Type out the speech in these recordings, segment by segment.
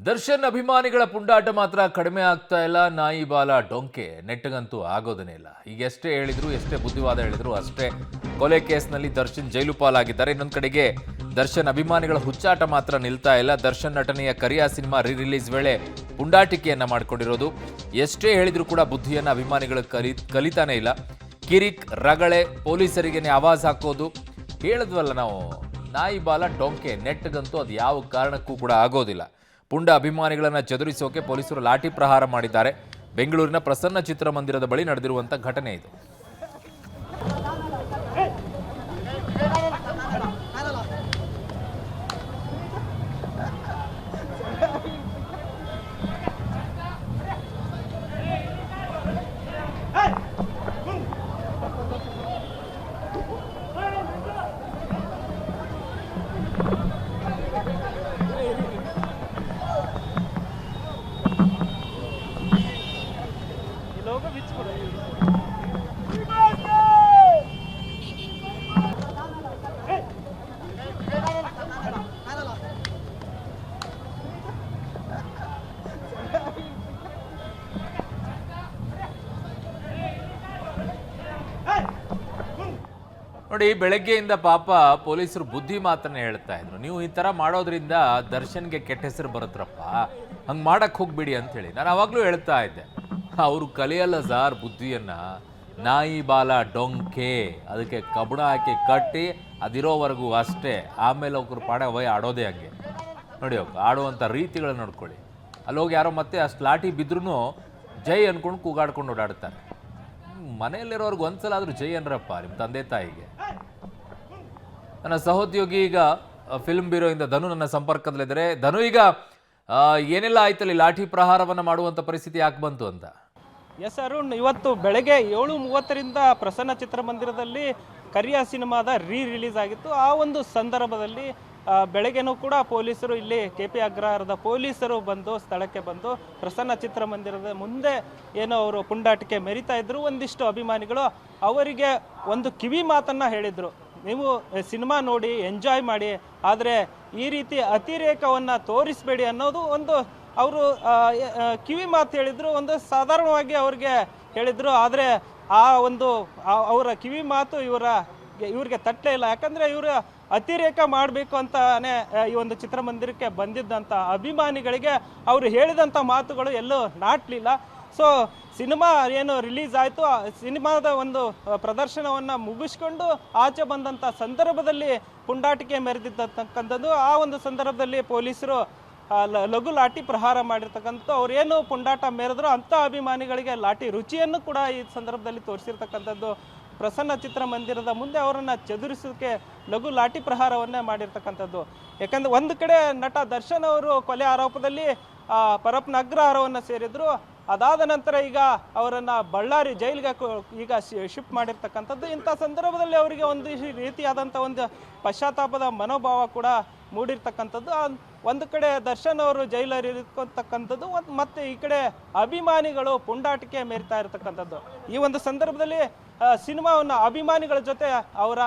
ದರ್ಶನ್ ಅಭಿಮಾನಿಗಳ ಪುಂಡಾಟ ಮಾತ್ರ ಕಡಿಮೆ ಆಗ್ತಾ ಇಲ್ಲ. ನಾಯಿ ಬಾಲ ಡೊಂಕೆ ನೆಟ್ಟಗಂತೂ ಆಗೋದನೇ ಇಲ್ಲ. ಈಗ ಎಷ್ಟೇ ಹೇಳಿದ್ರು, ಎಷ್ಟೇ ಬುದ್ಧಿವಾದ ಹೇಳಿದ್ರು ಅಷ್ಟೇ. ಕೊಲೆ ಕೇಸ್ನಲ್ಲಿ ದರ್ಶನ್ ಜೈಲು ಪಾಲಾಗಿದ್ದಾರೆ. ಇನ್ನೊಂದು ಕಡೆಗೆ ದರ್ಶನ್ ಅಭಿಮಾನಿಗಳ ಹುಚ್ಚಾಟ ಮಾತ್ರ ನಿಲ್ತಾ ಇಲ್ಲ. ದರ್ಶನ್ ನಟನೆಯ ಕರಿಯ ಸಿನಿಮಾ ರಿಲೀಸ್ ವೇಳೆ ಪುಂಡಾಟಿಕೆಯನ್ನ ಮಾಡಿಕೊಂಡಿರೋದು. ಎಷ್ಟೇ ಹೇಳಿದ್ರು ಕೂಡ ಬುದ್ಧಿಯನ್ನ ಅಭಿಮಾನಿಗಳು ಕಲಿತಾನೇ ಇಲ್ಲ. ಕಿರಿಕ್, ರಗಳೆ, ಪೊಲೀಸರಿಗೇನೆ ಆವಾಜ್ ಹಾಕೋದು. ಹೇಳಿದ್ವಲ್ಲ ನಾವು, ನಾಯಿ ಬಾಲ ಡೊಂಕೆ ನೆಟ್ಟಗಂತೂ ಅದು ಯಾವ ಕಾರಣಕ್ಕೂ ಕೂಡ ಆಗೋದಿಲ್ಲ. ಪುಂಡ ಅಭಿಮಾನಿಗಳನ್ನು ಚದುರಿಸೋಕೆ ಪೊಲೀಸರು ಲಾಠಿ ಪ್ರಹಾರ ಮಾಡಿದ್ದಾರೆ. ಬೆಂಗಳೂರಿನ ಪ್ರಸನ್ನ ಚಿತ್ರಮಂದಿರದ ಬಳಿ ನಡೆದಿರುವಂಥ ಘಟನೆ ಇದು. ನೋಡಿ, ಬೆಳಗ್ಗೆಯಿಂದ ಪಾಪ ಪೊಲೀಸರು ಬುದ್ಧಿ ಮಾತನ್ನ ಹೇಳ್ತಾ ಇದ್ರು. ನೀವು ಈ ತರ ಮಾಡೋದ್ರಿಂದ ದರ್ಶನ್ಗೆ ಕೆಟ್ಟ ಹೆಸರು ಬರುತ್ತಪ್ಪ, ಹಂಗೆ ಮಾಡಕ್ ಹೋಗ್ಬಿಡಿ ಅಂತ ಹೇಳಿ ನಾನು ಅವಾಗ್ಲೂ ಹೇಳ್ತಾ ಇದ್ದೆ. ಅವರು ಕಲಿಯಲ್ಲ ಸಾರ್ ಬುದ್ಧಿಯನ್ನ. ನಾಯಿ ಬಾಲ ಡೊಂಕೆ, ಅದಕ್ಕೆ ಕಬ್ಬಣ ಹಾಕಿ ಕಟ್ಟಿ ಅದಿರೋವರೆಗೂ ಅಷ್ಟೇ. ಆಮೇಲೆ ಅವ್ರ ಪಾಡ ಆಡೋದೇ ಹಂಗೆ. ನೋಡಿ, ಆಡುವಂಥ ರೀತಿಗಳನ್ನ ನೋಡ್ಕೊಳ್ಳಿ. ಅಲ್ಲೋಗಿ ಯಾರೋ ಮತ್ತೆ ಅಷ್ಟು ಲಾಠಿ ಬಿದ್ರೂ ಜೈ ಅನ್ಕೊಂಡು ಕೂಗಾಡ್ಕೊಂಡು ಓಡಾಡ್ತಾರೆ. ಮನೆಯಲ್ಲಿರೋರ್ಗೆ ಒಂದ್ಸಲ ಆದ್ರೂ ಜೈ ಅನ್ರಪ್ಪ ನಿಮ್ಮ ತಂದೆ ತಾಯಿಗೆ. ನನ್ನ ಸಹೋದ್ಯೋಗಿ ಈಗ ಫಿಲ್ಮ್ ಬ್ಯೂರೋ ಇಂದ ಧನು ನನ್ನ ಸಂಪರ್ಕದಲ್ಲಿದ್ದಾರೆ. ಧನು, ಈಗ ಏನೆಲ್ಲ ಆಯ್ತಲ್ಲಿ ಲಾಠಿ ಪ್ರಹಾರವನ್ನ ಮಾಡುವಂತ ಪರಿಸ್ಥಿತಿ ಯಾಕೆ ಬಂತು ಅಂತ? ಎಸ್ ಅರುಣ್, ಇವತ್ತು ಬೆಳಗ್ಗೆ 7:30ರಿಂದ ಪ್ರಸನ್ನ ಚಿತ್ರಮಂದಿರದಲ್ಲಿ ಕರಿಯ ಸಿನಿಮಾದ ರಿಲೀಸ್ ಆಗಿತ್ತು. ಆ ಒಂದು ಸಂದರ್ಭದಲ್ಲಿ ಬೆಳಗ್ಗೆನೂ ಕೂಡ ಪೊಲೀಸರು ಇಲ್ಲಿ KP ಅಗ್ರಹಾರದ ಪೊಲೀಸರು ಬಂದು ಸ್ಥಳಕ್ಕೆ ಬಂದು ಪ್ರಸನ್ನ ಚಿತ್ರಮಂದಿರದ ಮುಂದೆ ಏನೋ ಅವರು ಪುಂಡಾಟಿಕೆ ಮೆರಿತಾ ಇದ್ರು. ಒಂದಿಷ್ಟು ಅಭಿಮಾನಿಗಳು ಅವರಿಗೆ ಒಂದು ಕಿವಿ ಮಾತನ್ನ ಹೇಳಿದ್ರು, ನೀವು ಸಿನಿಮಾ ನೋಡಿ ಎಂಜಾಯ್ ಮಾಡಿ, ಆದರೆ ಈ ರೀತಿ ಅತಿರೇಕವನ್ನು ತೋರಿಸಬೇಡಿ ಅನ್ನೋದು ಒಂದು ಅವರು ಕಿವಿ ಮಾತು ಹೇಳಿದ್ರು. ಒಂದು ಸಾಧಾರಣವಾಗಿ ಅವ್ರಿಗೆ ಹೇಳಿದ್ರು. ಆದರೆ ಆ ಒಂದು ಅವರ ಕಿವಿ ಮಾತು ಇವ್ರಿಗೆ ತಟ್ಟಲೇ ಇಲ್ಲ. ಯಾಕಂದರೆ ಇವರು ಅತಿರೇಕ ಮಾಡಬೇಕು ಅಂತಾನೆ ಈ ಒಂದು ಚಿತ್ರಮಂದಿರಕ್ಕೆ ಬಂದಿದ್ದಂಥ ಅಭಿಮಾನಿಗಳಿಗೆ ಅವರು ಹೇಳಿದಂಥ ಮಾತುಗಳು ಎಲ್ಲೂ ನಾಟ್ಲಿಲ್ಲ. ಸೊ ಸಿನಿಮಾ ಏನು ರಿಲೀಸ್ ಆಯಿತು, ಸಿನಿಮಾದ ಒಂದು ಪ್ರದರ್ಶನವನ್ನು ಮುಗಿಸ್ಕೊಂಡು ಆಚೆ ಬಂದಂಥ ಸಂದರ್ಭದಲ್ಲಿ ಪುಂಡಾಟಿಕೆ ಮೆರೆದಿದ್ದಕ್ಕಂಥದ್ದು. ಆ ಒಂದು ಸಂದರ್ಭದಲ್ಲಿ ಪೊಲೀಸರು ಲಘು ಲಾಠಿ ಪ್ರಹಾರ ಮಾಡಿರ್ತಕ್ಕಂಥ ಅವ್ರೇನು ಪುಂಡಾಟ ಮೆರೆದ್ರು ಅಂಥ ಅಭಿಮಾನಿಗಳಿಗೆ ಲಾಠಿ ರುಚಿಯನ್ನು ಕೂಡ ಈ ಸಂದರ್ಭದಲ್ಲಿ ತೋರಿಸಿರ್ತಕ್ಕಂಥದ್ದು. ಪ್ರಸನ್ನ ಚಿತ್ರಮಂದಿರದ ಮುಂದೆ ಅವರನ್ನು ಚದುರಿಸೋಕೆ ಲಘು ಲಾಠಿ ಪ್ರಹಾರವನ್ನೇ ಮಾಡಿರ್ತಕ್ಕಂಥದ್ದು. ಯಾಕಂದರೆ ಒಂದು ಕಡೆ ನಟ ದರ್ಶನ್ ಅವರು ಕೊಲೆ ಆರೋಪದಲ್ಲಿ ಪರಪ್ಪನ ಅಗ್ರಹಾರವನ್ನು ಸೇರಿದ್ರು. ಅದಾದ ನಂತರ ಈಗ ಅವರನ್ನು ಬಳ್ಳಾರಿ ಜೈಲಿಗೆ ಈಗ ಶಿಫ್ಟ್ ಮಾಡಿರ್ತಕ್ಕಂಥದ್ದು. ಇಂಥ ಸಂದರ್ಭದಲ್ಲಿ ಅವರಿಗೆ ಒಂದು ರೀತಿಯಾದಂಥ ಒಂದು ಪಶ್ಚಾತ್ತಾಪದ ಮನೋಭಾವ ಕೂಡ ಮೂಡಿರ್ತಕ್ಕಂಥದ್ದು. ಒಂದು ಕಡೆ ದರ್ಶನ್ ಅವರು ಜೈಲಲ್ಲಿ ಇರ್ತಕ್ಕಂಥದ್ದು, ಮತ್ತು ಈ ಕಡೆ ಅಭಿಮಾನಿಗಳು ಪುಂಡಾಟಿಕೆ ಮೆರಿತಾ ಇರತಕ್ಕಂಥದ್ದು. ಈ ಒಂದು ಸಂದರ್ಭದಲ್ಲಿ ಸಿನಿಮಾವನ್ನು ಅಭಿಮಾನಿಗಳ ಜೊತೆ ಅವರ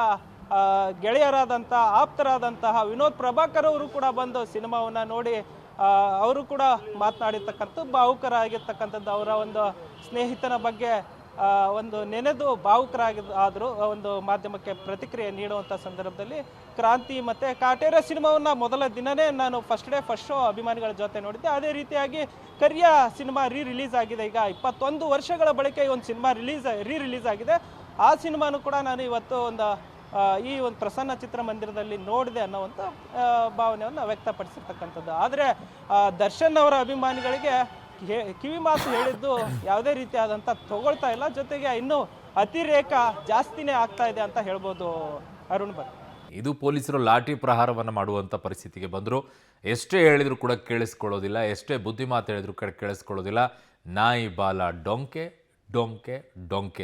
ಗೆಳೆಯರಾದಂಥ ಆಪ್ತರಾದಂತಹ ವಿನೋದ್ ಪ್ರಭಾಕರ್ ಅವರು ಕೂಡ ಬಂದು ಸಿನಿಮಾವನ್ನು ನೋಡಿ ಅವರು ಕೂಡ ಮಾತನಾಡಿರ್ತಕ್ಕಂಥದ್ದು, ಭಾವುಕರಾಗಿರ್ತಕ್ಕಂಥದ್ದು. ಅವರ ಒಂದು ಸ್ನೇಹಿತನ ಬಗ್ಗೆ ಒಂದು ನೆನೆದು ಭಾವುಕರಾದರೂ ಒಂದು ಮಾಧ್ಯಮಕ್ಕೆ ಪ್ರತಿಕ್ರಿಯೆ ನೀಡುವಂಥ ಸಂದರ್ಭದಲ್ಲಿ ಕ್ರಾಂತಿ ಮತ್ತು ಕಾಟೇರ ಸಿನಿಮಾವನ್ನು ಮೊದಲ ದಿನವೇ ನಾನು ಫಸ್ಟ್ ಶೋ ಅಭಿಮಾನಿಗಳ ಜೊತೆ ನೋಡಿದ್ದೆ. ಅದೇ ರೀತಿಯಾಗಿ ಕರಿಯ ಸಿನಿಮಾ ರಿಲೀಸ್ ಆಗಿದೆ. ಈಗ 21 ವರ್ಷಗಳ ಬಳಿಕ ಈ ಒಂದು ಸಿನಿಮಾ ರಿಲೀಸ್ ಆಗಿದೆ. ಆ ಸಿನಿಮಾನು ಕೂಡ ನಾನು ಇವತ್ತು ಈ ಒಂದು ಪ್ರಸನ್ನ ಚಿತ್ರಮಂದಿರದಲ್ಲಿ ನೋಡಿದೆ ಅನ್ನೋವಂಥ ಭಾವನೆಯನ್ನು ವ್ಯಕ್ತಪಡಿಸಿರ್ತಕ್ಕಂಥದ್ದು. ಆದರೆ ದರ್ಶನ್ ಅವರ ಅಭಿಮಾನಿಗಳಿಗೆ ಕಿವಿ ಮಾತು ಹೇಳಿದ್ದು ಯಾವುದೇ ರೀತಿಯಾದಂಥ ತಗೊಳ್ತಾ ಇಲ್ಲ. ಜೊತೆಗೆ ಇನ್ನೂ ಅತಿರೇಕ ಜಾಸ್ತಿನೇ ಆಗ್ತಾ ಇದೆ ಅಂತ ಹೇಳ್ಬೋದು ಅರುಣ್ ಬರ್. ಇದು ಪೊಲೀಸರು ಲಾಠಿ ಪ್ರಹಾರವನ್ನು ಮಾಡುವಂಥ ಪರಿಸ್ಥಿತಿಗೆ ಬಂದರು. ಎಷ್ಟೇ ಹೇಳಿದ್ರು ಕೂಡ ಕೇಳಿಸ್ಕೊಳ್ಳೋದಿಲ್ಲ, ಎಷ್ಟೇ ಬುದ್ಧಿ ಮಾತು ಹೇಳಿದ್ರು ಕೇಳಿಸ್ಕೊಳ್ಳೋದಿಲ್ಲ. ನಾಯಿ ಬಾಲ ಡೊಂಕೆ ಡೊಂಕೆ ಡೊಂಕೆ.